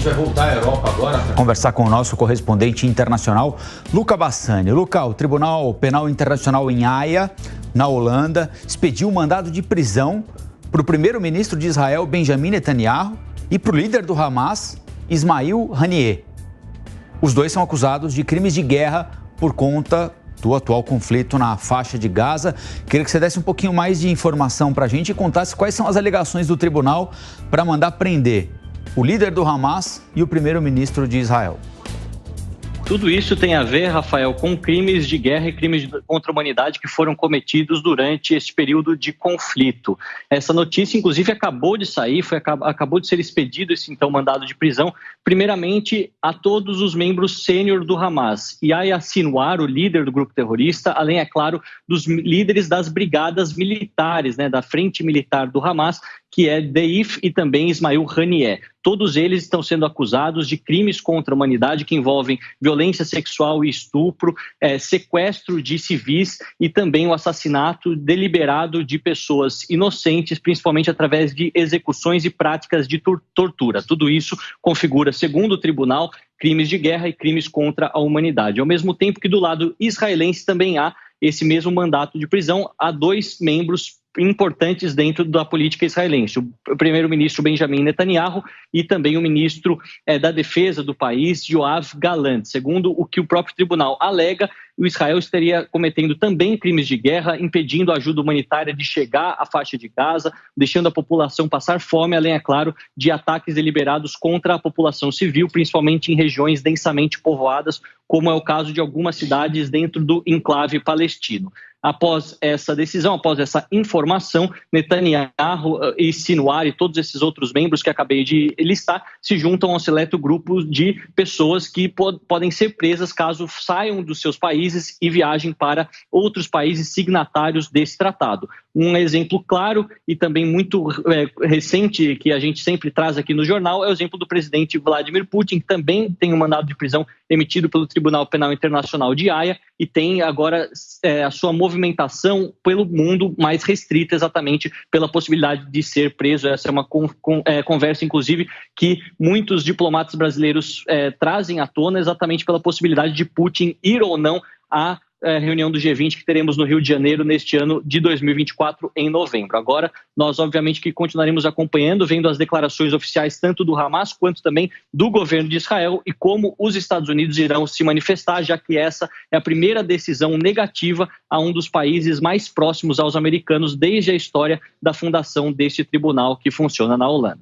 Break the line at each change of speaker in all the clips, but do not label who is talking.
Vai voltar à Europa agora para conversar com o nosso correspondente internacional, Luca Bassani. Luca, o Tribunal Penal Internacional em Haia, na Holanda, expediu um mandado de prisão para o primeiro-ministro de Israel, Benjamin Netanyahu, e para o líder do Hamas, Ismail Haniyeh. Os dois são acusados de crimes de guerra por conta do atual conflito na faixa de Gaza. Queria que você desse um pouquinho mais de informação para a gente e contasse quais são as alegações do tribunal para mandar prender o líder do Hamas e o primeiro-ministro de Israel.
Tudo isso tem a ver, Rafael, com crimes de guerra e crimes contra a humanidade que foram cometidos durante este período de conflito. Essa notícia, inclusive, acabou de sair, acabou de ser expedido esse então mandado de prisão, primeiramente a todos os membros sênior do Hamas. Yahya Sinwar, o líder do grupo terrorista, além, é claro, dos líderes das brigadas militares, da frente militar do Hamas, que é Deif e também Ismail Haniyeh. Todos eles estão sendo acusados de crimes contra a humanidade que envolvem violência sexual e estupro, sequestro de civis e também o assassinato deliberado de pessoas inocentes, principalmente através de execuções e práticas de tortura. Tudo isso configura, segundo o tribunal, crimes de guerra e crimes contra a humanidade. Ao mesmo tempo que do lado israelense também há esse mesmo mandato de prisão a dois membros importantes dentro da política israelense, o primeiro-ministro Benjamin Netanyahu e também o ministro da defesa do país, Yoav Gallant. Segundo o que o próprio tribunal alega, o Israel estaria cometendo também crimes de guerra, impedindo a ajuda humanitária de chegar à faixa de Gaza, deixando a população passar fome, além, é claro, de ataques deliberados contra a população civil, principalmente em regiões densamente povoadas, como é o caso de algumas cidades dentro do enclave palestino. Após essa decisão, após essa informação, Netanyahu e Sinwar e todos esses outros membros que acabei de listar se juntam a um seleto grupo de pessoas que podem ser presas caso saiam dos seus países e viajem para outros países signatários desse tratado. Um exemplo claro e também muito recente que a gente sempre traz aqui no jornal é o exemplo do presidente Vladimir Putin, que também tem um mandado de prisão emitido pelo Tribunal Penal Internacional de Haia e tem agora a sua movimentação pelo mundo mais restrita exatamente pela possibilidade de ser preso. Essa é uma conversa, inclusive, que muitos diplomatas brasileiros trazem à tona exatamente pela possibilidade de Putin ir ou não à reunião do G20 que teremos no Rio de Janeiro neste ano de 2024, em novembro. Agora, nós obviamente que continuaremos acompanhando, vendo as declarações oficiais tanto do Hamas quanto também do governo de Israel e como os Estados Unidos irão se manifestar, já que essa é a primeira decisão negativa a um dos países mais próximos aos americanos desde a história da fundação deste tribunal que funciona na Holanda.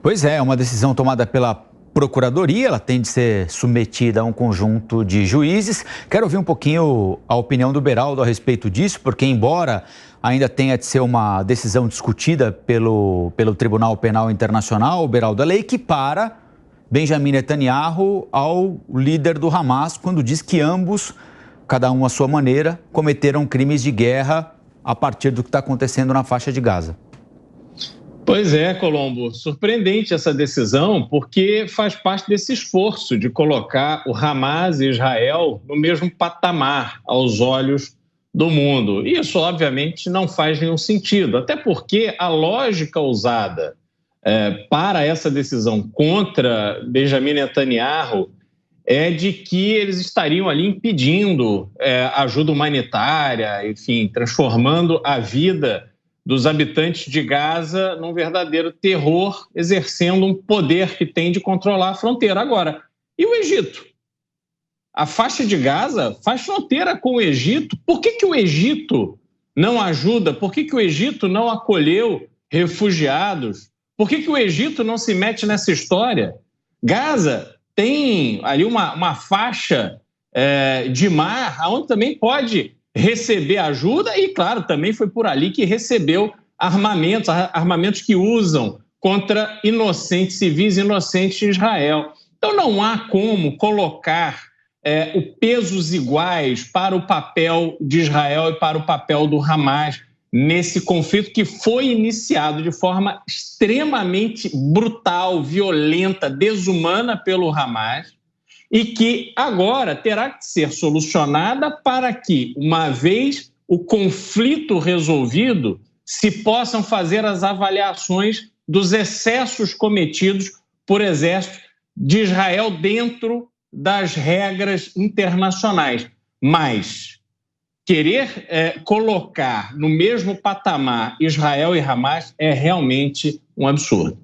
Pois é, uma decisão tomada pela Procuradoria, ela tem de ser submetida a um conjunto de juízes. Quero ouvir um pouquinho a opinião do Beraldo a respeito disso, porque embora ainda tenha de ser uma decisão discutida pelo Tribunal Penal Internacional, Beraldo, ela equipara Benjamin Netanyahu ao líder do Hamas quando diz que ambos, cada um à sua maneira, cometeram crimes de guerra a partir do que está acontecendo na faixa de Gaza.
Pois é, Colombo, surpreendente essa decisão, porque faz parte desse esforço de colocar o Hamas e Israel no mesmo patamar aos olhos do mundo. E isso, obviamente, não faz nenhum sentido, até porque a lógica usada para essa decisão contra Benjamin Netanyahu é de que eles estariam ali impedindo ajuda humanitária, enfim, transformando a vida dos habitantes de Gaza num verdadeiro terror, exercendo um poder que tem de controlar a fronteira. Agora, e o Egito? A faixa de Gaza faz fronteira com o Egito. Por que o Egito não ajuda? Por que o Egito não acolheu refugiados? Por que o Egito não se mete nessa história? Gaza tem ali uma faixa de mar onde também pode receber ajuda e, claro, também foi por ali que recebeu armamentos que usam contra inocentes, civis inocentes em Israel. Então não há como colocar pesos iguais para o papel de Israel e para o papel do Hamas nesse conflito que foi iniciado de forma extremamente brutal, violenta, desumana pelo Hamas, e que agora terá que ser solucionada para que, uma vez o conflito resolvido, se possam fazer as avaliações dos excessos cometidos por exércitos de Israel dentro das regras internacionais. Mas querer colocar no mesmo patamar Israel e Hamas é realmente um absurdo.